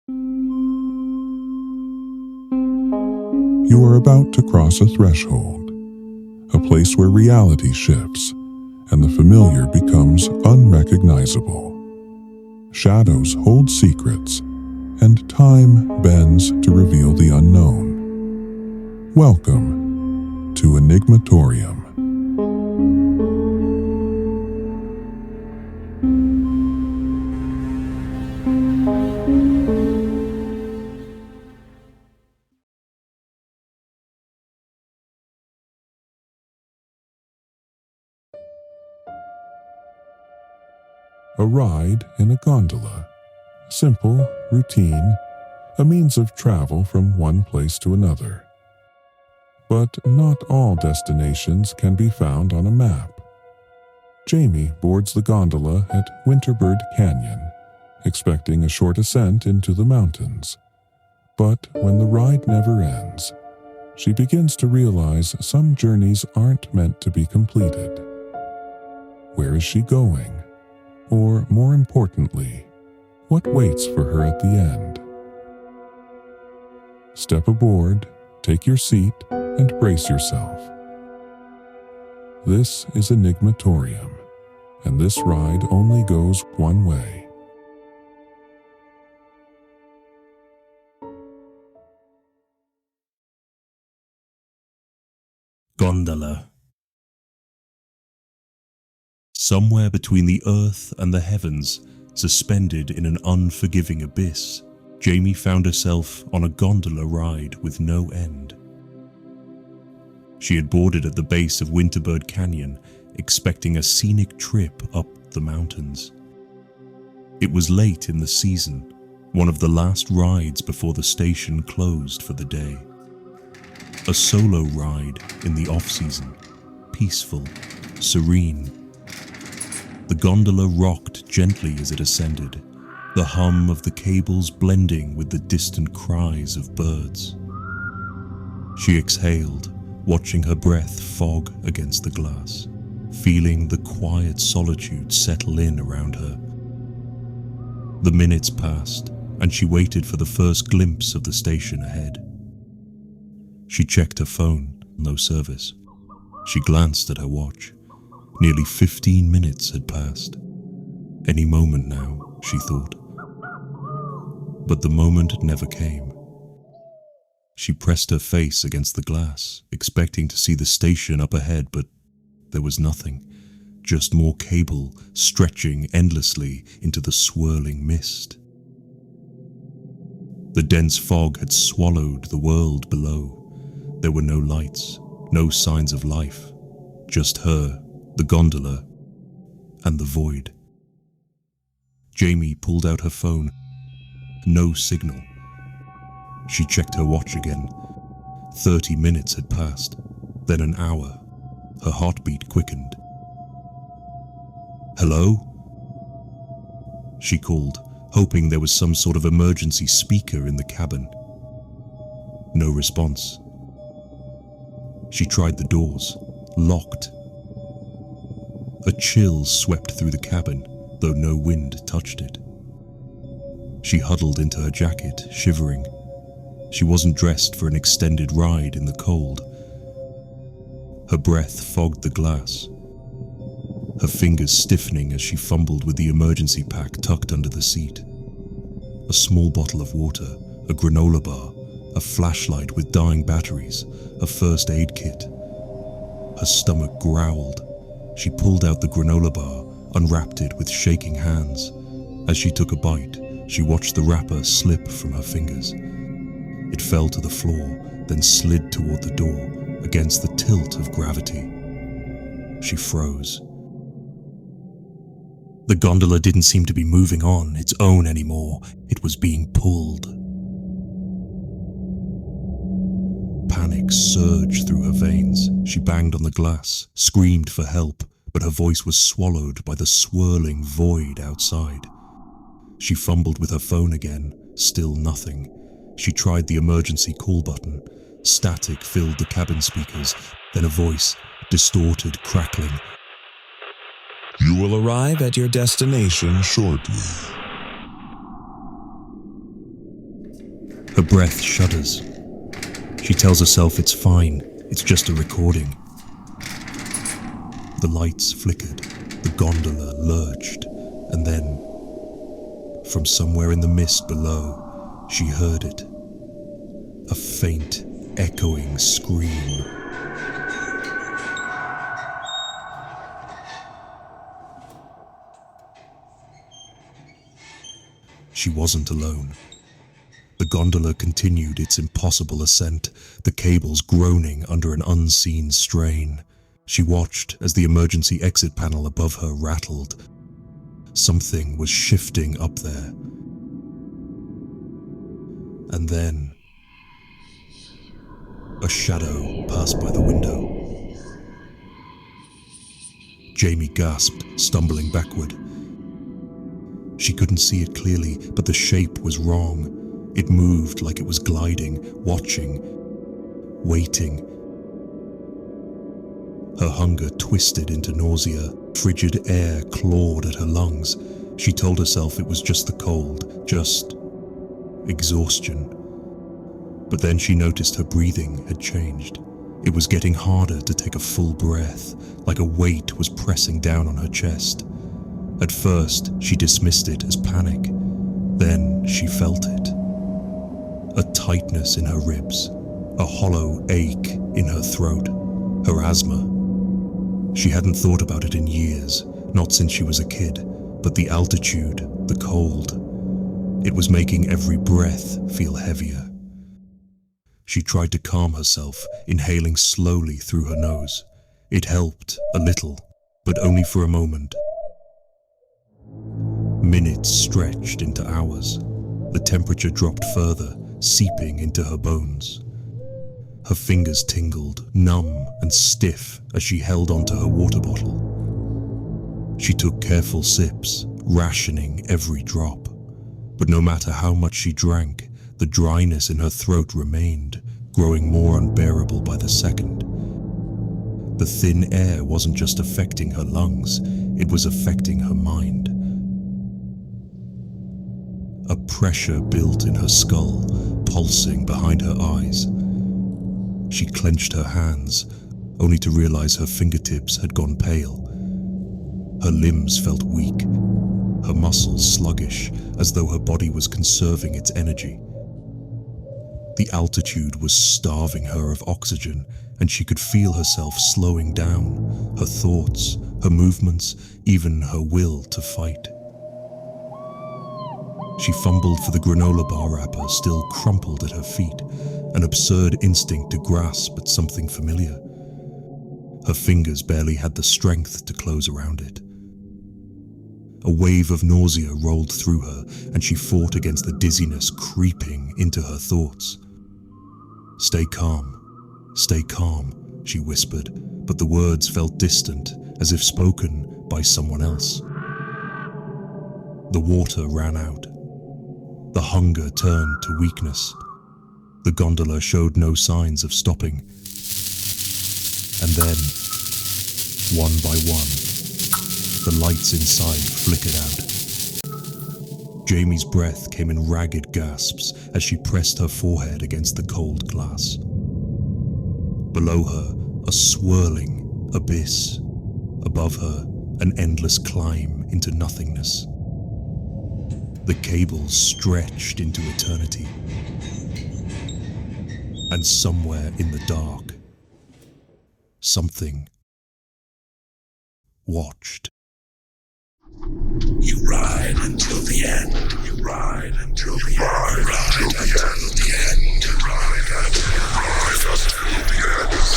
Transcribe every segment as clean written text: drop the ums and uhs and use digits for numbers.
You are about to cross a threshold, a place where reality shifts and the familiar becomes unrecognizable. Shadows hold secrets, and time bends to reveal the unknown. Welcome to Enigmatorium. A ride in a gondola. Simple, routine, a means of travel from one place to another. But not all destinations can be found on a map. Jamie boards the gondola at Winterbird Canyon, expecting a short ascent into the mountains. But when the ride never ends, she begins to realize some journeys aren't meant to be completed. Where is she going? Or, more importantly, what waits for her at the end? Step aboard, take your seat, and brace yourself. This is Enigmatorium, and this ride only goes one way. Gondola. Somewhere between the earth and the heavens, suspended in an unforgiving abyss, Jamie found herself on a gondola ride with no end. She had boarded at the base of Winterbird Canyon, expecting a scenic trip up the mountains. It was late in the season, one of the last rides before the station closed for the day. A solo ride in the off-season, peaceful, serene. The gondola rocked gently as it ascended, the hum of the cables blending with the distant cries of birds. She exhaled, watching her breath fog against the glass, feeling the quiet solitude settle in around her. The minutes passed, and she waited for the first glimpse of the station ahead. She checked her phone, no service. She glanced at her watch. Nearly 15 minutes had passed. Any moment now, she thought. But the moment never came. She pressed her face against the glass, expecting to see the station up ahead, but there was nothing. Just more cable stretching endlessly into the swirling mist. The dense fog had swallowed the world below. There were no lights, no signs of life, just her, the gondola, and the void. Jamie pulled out her phone. No signal. She checked her watch again. 30 minutes had passed, then an hour. Her heartbeat quickened. "Hello?" She called, hoping there was some sort of emergency speaker in the cabin. No response. She tried the doors, locked. A chill swept through the cabin, though no wind touched it. She huddled into her jacket, shivering. She wasn't dressed for an extended ride in the cold. Her breath fogged the glass, her fingers stiffening as she fumbled with the emergency pack tucked under the seat. A small bottle of water, a granola bar, a flashlight with dying batteries, a first aid kit. Her stomach growled. She pulled out the granola bar, unwrapped it with shaking hands. As she took a bite, she watched the wrapper slip from her fingers. It fell to the floor, then slid toward the door, against the tilt of gravity. She froze. The gondola didn't seem to be moving on its own anymore. It was being pulled. Panic surged through her veins. She banged on the glass, screamed for help, but her voice was swallowed by the swirling void outside. She fumbled with her phone again, still nothing. She tried the emergency call button. Static filled the cabin speakers, then a voice, distorted, crackling. You will arrive at your destination shortly. Her breath shudders. She tells herself it's fine, it's just a recording. The lights flickered, the gondola lurched, and then, from somewhere in the mist below, she heard it. A faint, echoing scream. She wasn't alone. The gondola continued its impossible ascent, the cables groaning under an unseen strain. She watched as the emergency exit panel above her rattled. Something was shifting up there. And then, a shadow passed by the window. Jamie gasped, stumbling backward. She couldn't see it clearly, but the shape was wrong. It moved like it was gliding, watching, waiting. Her hunger twisted into nausea. Frigid air clawed at her lungs. She told herself it was just the cold, just exhaustion. But then she noticed her breathing had changed. It was getting harder to take a full breath, like a weight was pressing down on her chest. At first, she dismissed it as panic. Then she felt it. A tightness in her ribs, a hollow ache in her throat, her asthma. She hadn't thought about it in years, not since she was a kid, but the altitude, the cold. It was making every breath feel heavier. She tried to calm herself, inhaling slowly through her nose. It helped a little, but only for a moment. Minutes stretched into hours. The temperature dropped further, seeping into her bones. Her fingers tingled, numb and stiff as she held onto her water bottle. She took careful sips, rationing every drop. But no matter how much she drank, the dryness in her throat remained, growing more unbearable by the second. The thin air wasn't just affecting her lungs, it was affecting her mind. A pressure built in her skull, pulsing behind her eyes. She clenched her hands, only to realize her fingertips had gone pale. Her limbs felt weak, her muscles sluggish, as though her body was conserving its energy. The altitude was starving her of oxygen, and she could feel herself slowing down, her thoughts, her movements, even her will to fight. She fumbled for the granola bar wrapper still crumpled at her feet, an absurd instinct to grasp at something familiar. Her fingers barely had the strength to close around it. A wave of nausea rolled through her, and she fought against the dizziness creeping into her thoughts. Stay calm, she whispered, but the words felt distant, as if spoken by someone else. The water ran out. The hunger turned to weakness. The gondola showed no signs of stopping. And then, one by one, the lights inside flickered out. Jamie's breath came in ragged gasps as she pressed her forehead against the cold glass. Below her, a swirling abyss. Above her, an endless climb into nothingness. The cables stretched into eternity. And somewhere in the dark, something watched. You ride until the end. You ride until the end. You ride until the end. You ride until the end.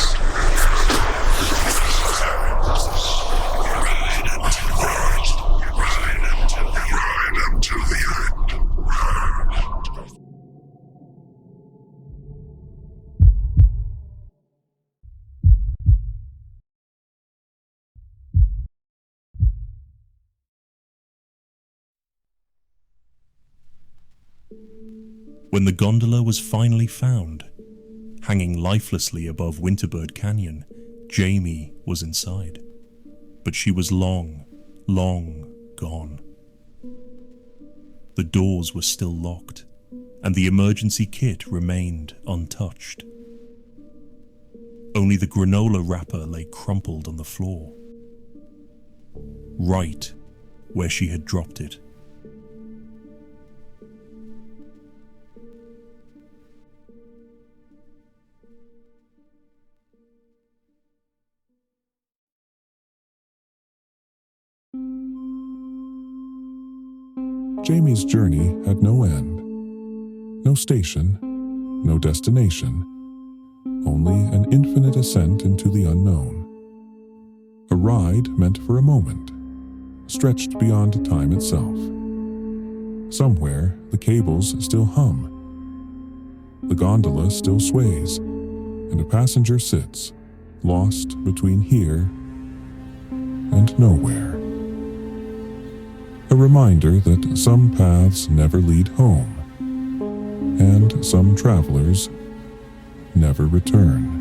When the gondola was finally found, hanging lifelessly above Winterbird Canyon, Jamie was inside. But she was long, long gone. The doors were still locked, and the emergency kit remained untouched. Only the granola wrapper lay crumpled on the floor, right where she had dropped it. Jamie's journey had no end, no station, no destination, only an infinite ascent into the unknown. A ride meant for a moment, stretched beyond time itself. Somewhere, the cables still hum. The gondola still sways, and a passenger sits, lost between here and nowhere. A reminder that some paths never lead home, and some travelers never return.